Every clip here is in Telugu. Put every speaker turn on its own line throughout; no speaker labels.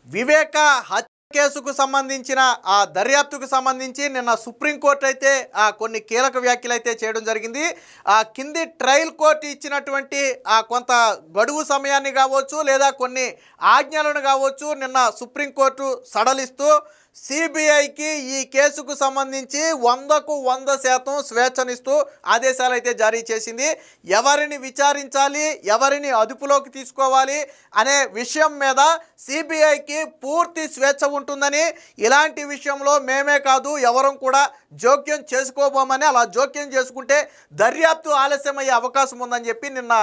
వివేక హత్య కేసుకు సంబంధించిన ఆ దర్యాప్తుకు సంబంధించి నిన్న సుప్రీంకోర్టు అయితే కొన్ని కీలక వ్యాఖ్యలు అయితే చేయడం జరిగింది. కింది ట్రయల్ కోర్టు ఇచ్చినటువంటి కొంత గడువు సమయాన్ని కావచ్చు లేదా కొన్ని ఆజ్ఞలను కావచ్చు నిన్న సుప్రీంకోర్టు సడలిస్తూ సిబిఐకి ఈ కేసుకు సంబంధించి 100కు 100% స్వేచ్ఛనిస్తూ ఆదేశాలు అయితే జారీ చేసింది. ఎవరిని విచారించాలి, ఎవరిని అదుపులోకి తీసుకోవాలి అనే విషయం మీద సిబిఐకి పూర్తి స్వేచ్ఛ ఉంటుందని, ఇలాంటి విషయంలో మేమే కాదు ఎవరం కూడా జోక్యం చేసుకోబోమని, అలా జోక్యం చేసుకుంటే దర్యాప్తు ఆలస్యమయ్యే అవకాశం ఉందని చెప్పి నిన్న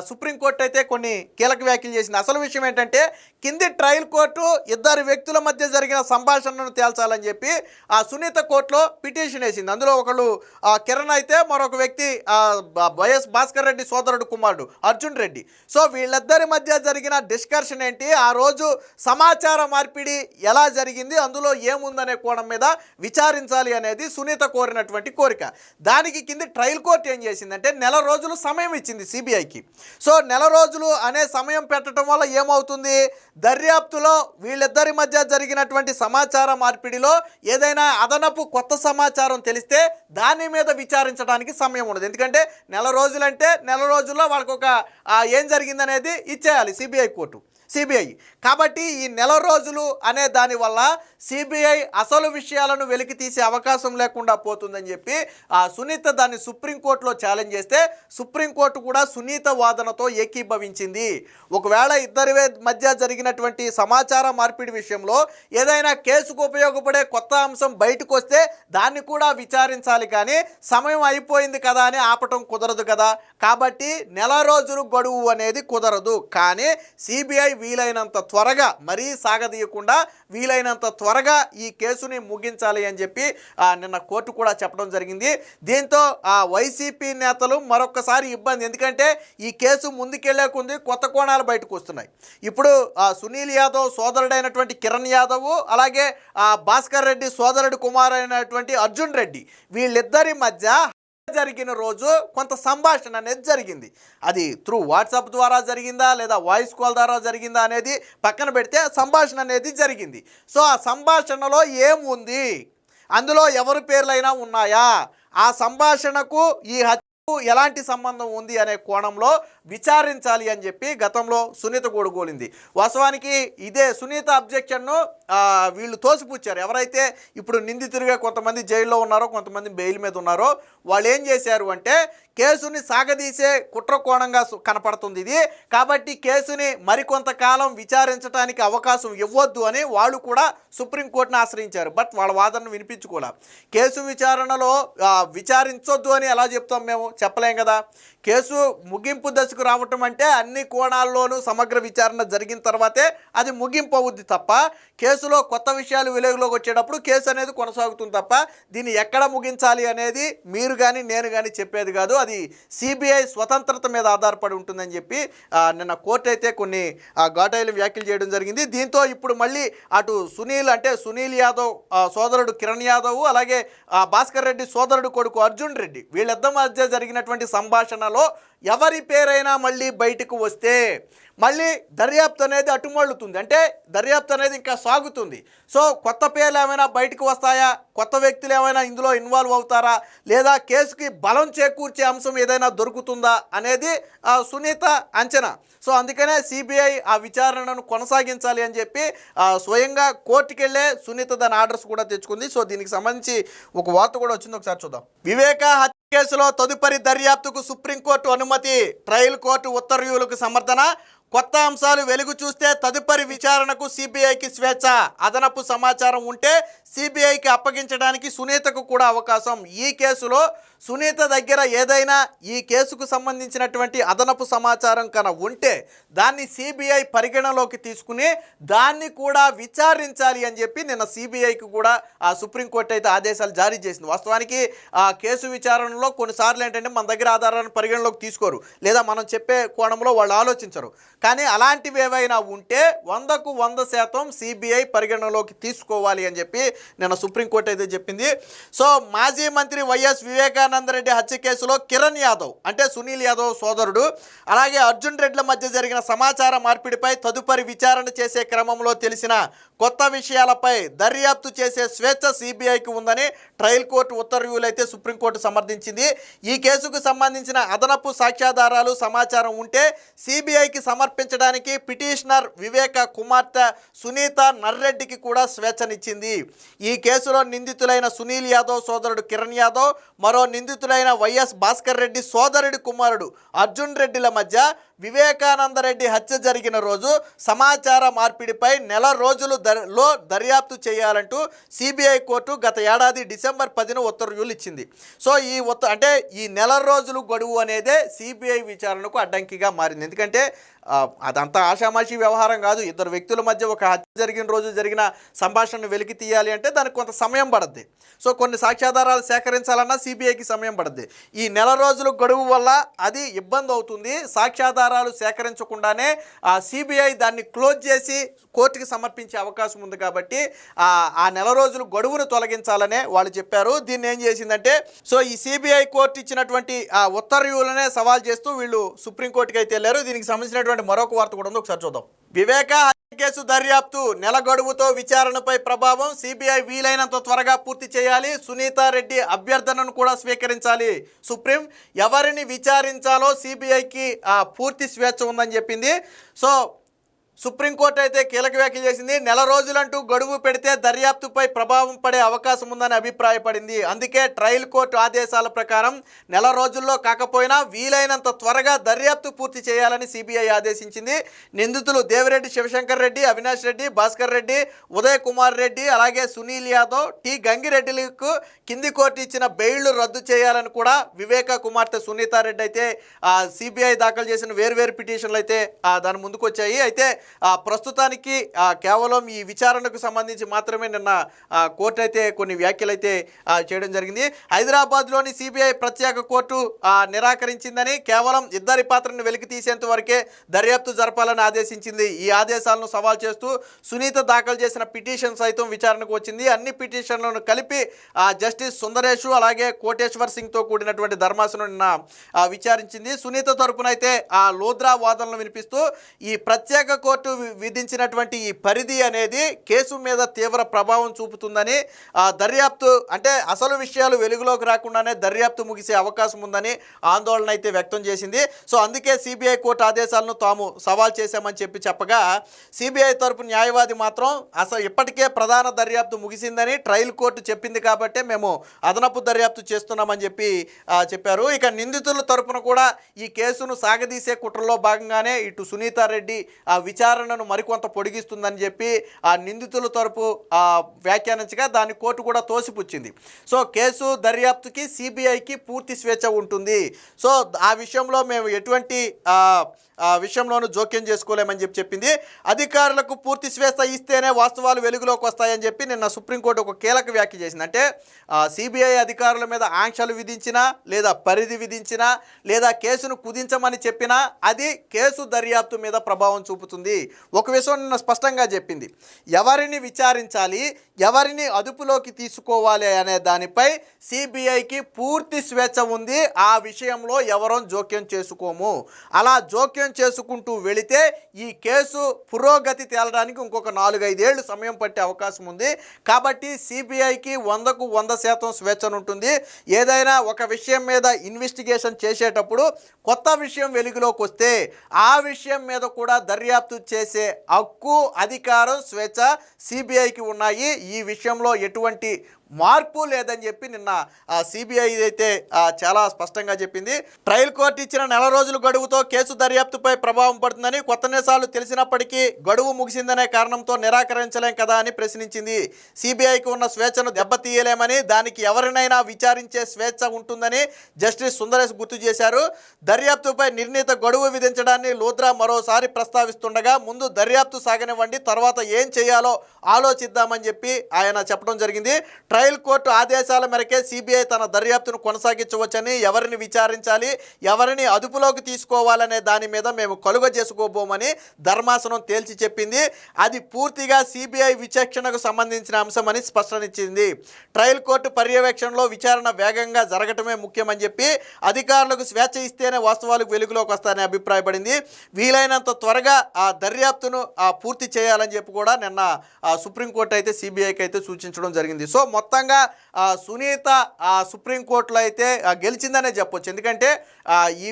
సుప్రీంకోర్టు అయితే కొన్ని కీలక వ్యాఖ్యలు చేసింది. అసలు విషయం ఏంటంటే కింది ట్రయల్ కోర్టు ఇద్దరు వ్యక్తుల మధ్య జరిగిన సంభాషణను తేల్చాలని చెప్పి సునీత కోర్టులో పిటిషన్ వేసింది. అందులో ఒకళ్ళు కిరణ్ అయితే మరొక వ్యక్తి వైఎస్ భాస్కర్ రెడ్డి సోదరుడు కుమారుడు అర్జున్ రెడ్డి. సో వీళ్ళిద్దరి మధ్య జరిగిన డిస్కషన్ ఏంటి, ఆ రోజు సమాచార మార్పిడి ఎలా జరిగింది, అందులో ఏముందనే కోణం మీద విచారించాలి అనేది సునీత కోరినటువంటి కోరిక. దానికి కింది ట్రయల్ కోర్టు ఏం చేసిందంటే నెల రోజులు సమయం ఇచ్చింది సిబిఐకి. సో నెల రోజులు అనే సమయం పెట్టడం వల్ల ఏమవుతుంది, దర్యాప్తులో వీళ్ళిద్దరి మధ్య జరిగినటువంటి సమాచార మార్పిడిలో ఏదైనా అదనపు కొత్త సమాచారం తెలిస్తే దాని మీద విచారించడానికి సమయం ఉండదు. ఎందుకంటే నెల రోజులంటే నెల రోజుల్లో వాళ్ళకు ఒక ఏం జరిగిందనేది ఇచ్చేయాలి సిబిఐ. కాబట్టి ఈ నెల రోజులు అనే దానివల్ల సిబిఐ అసలు విషయాలను వెలికి తీసే అవకాశం లేకుండా పోతుందని చెప్పి సునీత దాన్ని సుప్రీంకోర్టులో ఛాలెంజ్ చేస్తే సుప్రీంకోర్టు కూడా సునీత వాదనతో ఏకీభవించింది. ఒకవేళ ఇద్దరి మధ్య జరిగినటువంటి సమాచార మార్పిడి విషయంలో ఏదైనా కేసుకు ఉపయోగపడే కొత్త అంశం బయటకు వస్తే దాన్ని కూడా విచారించాలి, కానీ సమయం అయిపోయింది కదా అని ఆపటం కుదరదు కదా. కాబట్టి నెల రోజులు గడువు అనేది కుదరదు, కానీ సిబిఐ వీలైనంత త్వరగా, మరీ సాగదీయకుండా వీలైనంత త్వరగా ఈ కేసుని ముగించాలి అని చెప్పి నిన్న కోర్టు కూడా చెప్పడం జరిగింది. దీంతో వైసీపీ నేతలు మరొకసారి ఇబ్బంది, ఎందుకంటే ఈ కేసు ముందుకెళ్లే కొద్ది కొత్త కోణాలు బయటకు వస్తున్నాయి. ఇప్పుడు సునీల్ యాదవ్ సోదరుడైనటువంటి కిరణ్ యాదవ్, అలాగే భాస్కర్ రెడ్డి సోదరుడు కుమారుడైనటువంటి అర్జున్ రెడ్డి, వీళ్ళిద్దరి మధ్య జరిగిన రోజు కొంత సంభాషణ అనేది జరిగింది. అది త్రూ వాట్సాప్ ద్వారా జరిగిందా లేదా వాయిస్ కాల్ ద్వారా జరిగిందా అనేది పక్కన పెడితే సంభాషణ అనేది జరిగింది. సో ఆ సంభాషణలో ఏముంది, అందులో ఎవరి పేర్లైనా ఉన్నాయా, ఆ సంభాషణకు ఈ ఎలాంటి సంబంధం ఉంది అనే కోణంలో విచారించాలి అని చెప్పి గతంలో సునీత గోడుగోలింది. వాస్తవానికి ఇదే సునీత అబ్జెక్షన్ను వీళ్ళు తోసిపుచ్చారు. ఎవరైతే ఇప్పుడు నిందితులుగా కొంతమంది జైల్లో ఉన్నారో, కొంతమంది బెయిల్ మీద ఉన్నారో, వాళ్ళు ఏం చేశారు అంటే కేసుని సాగదీసే కుట్ర కోణంగా కనపడుతుంది ఇది, కాబట్టి కేసుని మరికొంతకాలం విచారించడానికి అవకాశం ఇవ్వద్దు అని వాళ్ళు కూడా సుప్రీంకోర్టును ఆశ్రయించారు. బట్ వాళ్ళ వాదనను వినిపించుకోలే. కేసు విచారణలో విచారించొద్దు అని ఎలా చెప్తాం, మేము చెప్పలేం కదా. కేసు ముగింపు దశకు రావటం అంటే అన్ని కోణాల్లోనూ సమగ్ర విచారణ జరిగిన తర్వాతే అది ముగింపు అవుద్ది తప్ప, కేసులో కొత్త విషయాలు వెలుగులోకి వచ్చేటప్పుడు కేసు అనేది కొనసాగుతుంది తప్ప దీన్ని ఎక్కడ ముగించాలి అనేది మీరు కానీ నేను కానీ చెప్పేది కాదు. అది సిబిఐ స్వతంత్రత మీద ఆధారపడి ఉంటుందని చెప్పి నిన్న కోర్టు అయితే కొన్ని ఘాటైన వ్యాఖ్యలు చేయడం జరిగింది. దీంతో ఇప్పుడు మళ్ళీ అటు సునీల్ యాదవ్ సోదరుడు కిరణ్ యాదవ్, అలాగే భాస్కర్ రెడ్డి సోదరుడు కొడుకు అర్జున్ రెడ్డి, వీళ్ళిద్దరి మధ్య జరిగినటువంటి సంభాషణలో ఎవరి పేరైనా మళ్ళీ బయటకు వస్తే మళ్ళీ దర్యాప్తు అనేది అటుమళ్ళుతుంది, అంటే దర్యాప్తు అనేది ఇంకా సాగుతుంది. సో కొత్త పేర్లు ఏమైనా బయటకు వస్తాయా, కొత్త వ్యక్తులు ఏమైనా ఇందులో ఇన్వాల్వ్ అవుతారా, లేదా కేసుకి బలం చేకూర్చే అంశం ఏదైనా దొరుకుతుందా అనేది సునీత అంచనా. సో అందుకనే సిబిఐ ఆ విచారణను కొనసాగించాలి అని చెప్పి స్వయంగా కోర్టుకెళ్లే సునీత దాని ఆర్డర్స్ కూడా తెచ్చుకుంది. సో దీనికి సంబంధించి ఒక వార్త కూడా వచ్చింది, ఒకసారి చూద్దాం. వివేక హత్య కేసులో తదుపరి దర్యాప్తుకు సుప్రీంకోర్టు అనుమతి, ట్రయల్ కోర్టు ఉత్తర్వులకు సమర్థన, కొత్త అంశాలు వెలుగు చూస్తే తదుపరి విచారణకు సిబిఐకి స్వేచ్ఛ, అదనపు సమాచారం ఉంటే సిబిఐకి అప్పగించడానికి సునీతకు కూడా అవకాశం. ఈ కేసులో సునీత దగ్గర ఏదైనా ఈ కేసుకు సంబంధించినటువంటి అదనపు సమాచారం కన ఉంటే దాన్ని సిబిఐ పరిగణలోకి తీసుకుని దాన్ని కూడా విచారించాలి అని చెప్పి నిన్న సిబిఐకి కూడా సుప్రీంకోర్టు అయితే ఆదేశాలు జారీ చేసింది. వాస్తవానికి కేసు విచారణలో కొన్నిసార్లు ఏంటంటే మన దగ్గర ఆధారాలను పరిగణలోకి తీసుకోరు, లేదా మనం చెప్పే కోణంలో వాళ్ళు ఆలోచించరు. కానీ అలాంటివి ఏవైనా ఉంటే 100కు 100% సిబిఐ పరిగణలోకి తీసుకోవాలి అని చెప్పి నిన్న సుప్రీంకోర్టు అయితే చెప్పింది. సో మాజీ మంత్రి వైఎస్ వివేకానందరెడ్డి హత్య కేసులో కిరణ్ యాదవ్ అంటే సునీల్ యాదవ్ సోదరుడు అలాగే అర్జున్ రెడ్డిల మధ్య జరిగిన సమాచార మార్పిడిపై తదుపరి విచారణ చేసే క్రమంలో తెలిసిన కొత్త విషయాలపై దర్యాప్తు చేసే స్వేచ్ఛ సిబిఐకి ఉందని ట్రయల్ కోర్టు ఉత్తర్వులు అయితే సుప్రీంకోర్టు సమర్థించింది. ఈ కేసుకు సంబంధించిన అదనపు సాక్ష్యాధారాలు సమాచారం ఉంటే సిబిఐకి సమర్పించడానికి పిటిషనర్ వివేక కుమార్తె సునీత నర్రెడ్డికి కూడా స్వేచ్ఛనిచ్చింది. ఈ కేసులో నిందితులైన సునీల్ యాదవ్ సోదరుడు కిరణ్ యాదవ్, మరో నిందితులైన వైఎస్ భాస్కర్ రెడ్డి సోదరుడి కుమారుడు అర్జున్ రెడ్డిల మధ్య వివేకానందరెడ్డి హత్య జరిగిన రోజు సమాచార మార్పిడిపై నెల రోజులు దర్యాప్తు చేయాలంటూ సిబిఐ కోర్టు గత ఏడాది డిసెంబర్ 10న ఉత్తర్వులు ఇచ్చింది. సో అంటే ఈ నెల రోజులు గడువు అనేదే సిబిఐ విచారణకు అడ్డంకిగా మారింది. ఎందుకంటే అదంతా ఆషామాషి వ్యవహారం కాదు. ఇద్దరు వ్యక్తుల మధ్య ఒక హత్య జరిగిన రోజు జరిగిన సంభాషణను వెలికి తీయాలి అంటే దానికి కొంత సమయం పడుద్ది. సో కొన్ని సాక్ష్యాధారాలు సేకరించాలన్నా సిబిఐకి సమయం పడుద్ది. ఈ నెల రోజుల గడువు వల్ల అది ఇబ్బంది అవుతుంది. సాక్ష్యాధారాలు సేకరించకుండానే సిబిఐ దాన్ని క్లోజ్ చేసి కోర్టుకి సమర్పించే అవకాశం ఉంది. కాబట్టి ఆ నెల రోజులు గడువును తొలగించాలనే వాళ్ళు చెప్పారు. దీన్ని ఏం చేసిందంటే సో ఈ సిబిఐ కోర్టు ఇచ్చినటువంటి ఉత్తర్వులనే సవాల్ చేస్తూ వీళ్ళు సుప్రీంకోర్టుకి అయితే వెళ్ళారు. దీనికి సంబంధించినటువంటి మరొక వార్త కూడా ఉంది, ఒకసారి చూద్దాం. వివేక కేసు దర్యాప్తు నెల గడువుతో విచారణపై ప్రభావం, సిబిఐ వీలైనంత త్వరగా పూర్తి చేయాలి, సునీతారెడ్డి అభ్యర్థనను కూడా స్వీకరించాలి. సుప్రీం ఎవరిని విచారించాలో సిబిఐకి పూర్తి స్వేచ్ఛ ఉందని చెప్పింది. సో సుప్రీంకోర్టు అయితే కీలక వ్యాఖ్యలు చేసింది. నెల రోజులంటూ గడువు పెడితే దర్యాప్తుపై ప్రభావం పడే అవకాశం ఉందని అభిప్రాయపడింది. అందుకే ట్రయల్ కోర్టు ఆదేశాల ప్రకారం నెల రోజుల్లో కాకపోయినా వీలైనంత త్వరగా దర్యాప్తు పూర్తి చేయాలని సిబిఐ ఆదేశించింది. నిందితులు దేవిరెడ్డి శివశంకర్ రెడ్డి, అవినాష్ రెడ్డి, భాస్కర్ రెడ్డి, ఉదయ్ కుమార్ రెడ్డి అలాగే సునీల్ యాదవ్, టి గంగిరెడ్డిలకు కింది కోర్టు ఇచ్చిన బెయిళ్లు రద్దు చేయాలని కూడా వివేక కుమార్తె సునీతారెడ్డి అయితే సిబిఐ దాఖలు చేసిన వేర్వేరు పిటిషన్లు అయితే దాని ముందుకు వచ్చాయి. అయితే ప్రస్తుతానికి కేవలం ఈ విచారణకు సంబంధించి మాత్రమే నిన్న కోర్టు అయితే కొన్ని వ్యాఖ్యలు అయితే చేయడం జరిగింది. హైదరాబాద్లోని సిబిఐ ప్రత్యేక కోర్టు నిరాకరించిందని, కేవలం ఇద్దరి పాత్రను వెలికి తీసేంత వరకే దర్యాప్తు జరపాలని ఆదేశించింది. ఈ ఆదేశాలను సవాల్ చేస్తూ సునీత దాఖలు చేసిన పిటిషన్ సైతం విచారణకు వచ్చింది. అన్ని పిటిషన్లను కలిపి జస్టిస్ సుందరేషు అలాగే కోటేశ్వర్ సింగ్తో కూడినటువంటి ధర్మాసనం నిన్న విచారించింది. సునీత తరపున అయితే లోద్రా వాదనలు వినిపిస్తూ ఈ ప్రత్యేక కోర్టు విధించినటువంటి ఈ పరిధి అనేది కేసు మీద తీవ్ర ప్రభావం చూపుతుందని, దర్యాప్తు అంటే అసలు విషయాలు వెలుగులోకి రాకుండానే దర్యాప్తు ముగిసే అవకాశం ఉందని ఆందోళన అయితే వ్యక్తం చేసింది. సో అందుకే సిబిఐ కోర్టు ఆదేశాలను తాము సవాల్ చేశామని చెప్పగా సిబిఐ తరపు న్యాయవాది మాత్రం అసలు ఇప్పటికే ప్రధాన దర్యాప్తు ముగిసిందని ట్రయల్ కోర్టు చెప్పింది కాబట్టే మేము అదనపు దర్యాప్తు చేస్తున్నామని చెప్పారు. ఇక నిందితుల తరపున కూడా ఈ కేసును సాగదీసే కుట్రలో భాగంగానే ఇటు సునీతారెడ్డి విచారణను మరికొంత పొడిగిస్తుందని చెప్పి ఆ నిందితుల తరపు వ్యాఖ్యానించగా దాన్ని కోర్టు కూడా తోసిపుచ్చింది. సో కేసు దర్యాప్తుకి సిబిఐకి పూర్తి స్వేచ్ఛ ఉంటుంది. సో ఆ విషయంలో మేము ఎటువంటి విషయంలోనూ జోక్యం చేసుకోలేమని చెప్పింది. అధికారులకు పూర్తి స్వేచ్ఛ ఇస్తేనే వాస్తవాలు వెలుగులోకి వస్తాయని చెప్పి నిన్న సుప్రీంకోర్టు ఒక కీలక వ్యాఖ్య చేసింది. అంటే సిబిఐ అధికారుల మీద ఆంక్షలు విధించినా లేదా పరిధి విధించినా లేదా కేసును కుదించమని చెప్పినా అది కేసు దర్యాప్తు మీద ప్రభావం చూపుతుంది. ఒక విషయం నిన్న స్పష్టంగా చెప్పింది. ఎవరిని విచారించాలి, ఎవరిని అదుపులోకి తీసుకోవాలి అనే దానిపై సిబిఐకి పూర్తి స్వేచ్ఛ ఉంది. ఆ విషయంలో ఎవరూ జోక్యం చేసుకోము. అలా జోక్యం చేసుకుంటూ వెళితే ఈ కేసు పురోగతి తేలడానికి ఇంకొక 4-5 ఏళ్ళు సమయం పట్టే అవకాశం ఉంది. కాబట్టి సిబిఐకి 100% స్వేచ్ఛను ఉంటుంది. ఏదైనా ఒక విషయం మీద ఇన్వెస్టిగేషన్ చేసేటప్పుడు కొత్త విషయం వెలుగులోకి వస్తే ఆ విషయం మీద కూడా దర్యాప్తు చేసే హక్కు, అధికారం, స్వేచ్ఛ సిబిఐకి ఉన్నాయి. ఈ విషయంలో ఎటువంటి మార్పు లేదని చెప్పి నిన్న సిబిఐ అయితే చాలా స్పష్టంగా చెప్పింది. ట్రయల్ కోర్టు ఇచ్చిన నెల రోజుల గడువుతో కేసు దర్యాప్తుపై ప్రభావం పడుతుందని, కొత్త నిజాలు తెలిసినప్పటికీ గడువు ముగిసిందనే కారణంతో నిరాకరించలేం కదా అని ప్రశ్నించింది. సిబిఐకి ఉన్న స్వేచ్ఛను దెబ్బతీయలేమని, దానికి ఎవరినైనా విచారించే స్వేచ్ఛ ఉంటుందని జస్టిస్ సుందరేష్ గుర్తు చేశారు. దర్యాప్తుపై నిర్ణీత గడువు విధించడాన్ని లోద్రా మరోసారి ప్రస్తావిస్తుండగా ముందు దర్యాప్తు సాగనివ్వండి, తర్వాత ఏం చేయాలో ఆలోచిద్దామని చెప్పి ఆయన చెప్పడం జరిగింది. ట్రయల్ కోర్టు ఆదేశాల మేరకే సిబిఐ తన దర్యాప్తును కొనసాగించవచ్చని, ఎవరిని విచారించాలి, ఎవరిని అదుపులోకి తీసుకోవాలనే దాని మీద మేము కలుగ చేసుకోబోమని ధర్మాసనం తేల్చి చెప్పింది. అది పూర్తిగా సిబిఐ విచక్షణకు సంబంధించిన అంశమని స్పష్టనిచ్చింది. ట్రయల్ కోర్టు పర్యవేక్షణలో విచారణ వేగంగా జరగటమే ముఖ్యమని చెప్పి అధికారులకు స్వేచ్ఛ ఇస్తేనే వాస్తవాలకు వెలుగులోకి వస్తాయని అభిప్రాయపడింది. వీలైనంత త్వరగా ఆ దర్యాప్తును పూర్తి చేయాలని చెప్పి కూడా నిన్న సుప్రీంకోర్టు అయితే సిబిఐకి అయితే సూచించడం జరిగింది. సో మొత్తంగా సునీత సుప్రీంకోర్టులో అయితే గెలిచిందనే చెప్పొచ్చు. ఎందుకంటే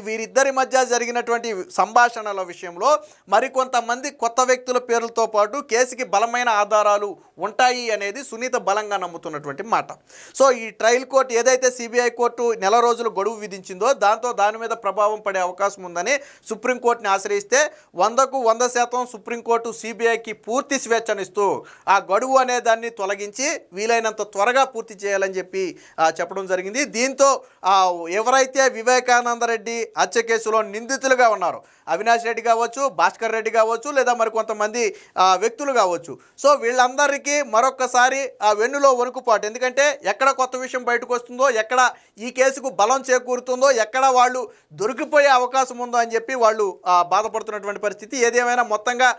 వీరిద్దరి మధ్య జరిగినటువంటి సంభాషణల విషయంలో మరికొంతమంది కొత్త వ్యక్తుల పేర్లతో పాటు కేసుకి బలమైన ఆధారాలు ఉంటాయి అనేది సునీత బలంగా నమ్ముతున్నటువంటి మాట. సో ఈ ట్రయల్ కోర్టు ఏదైతే సిబిఐ కోర్టు నెల రోజులు గడువు విధించిందో దాని మీద ప్రభావం పడే అవకాశం ఉందని సుప్రీంకోర్టుని ఆశ్రయిస్తే 100% సుప్రీంకోర్టు సిబిఐకి పూర్తి స్వేచ్ఛనిస్తూ ఆ గడువు అనే దాన్ని తొలగించి వీలైనంత త్వరగా పూర్తి చేయాలని చెప్పి చెప్పడం జరిగింది. దీంతో ఎవరైతే వివేకానంద రెడ్డి హత్య కేసులో నిందితులుగా ఉన్నారో అవినాష్ రెడ్డి కావచ్చు, భాస్కర్ రెడ్డి కావచ్చు, లేదా మరికొంతమంది వ్యక్తులు కావచ్చు, సో వీళ్ళందరికీ మరొక్కసారి వెన్నులో వణుకుపాటు. ఎందుకంటే ఎక్కడ కొత్త విషయం బయటకు వస్తుందో, ఎక్కడ ఈ కేసుకు బలం చేకూరుతుందో, ఎక్కడ వాళ్ళు దొరికిపోయే అవకాశం ఉందో అని చెప్పి వాళ్ళు బాధపడుతున్నటువంటి పరిస్థితి. ఏదేమైనా మొత్తంగా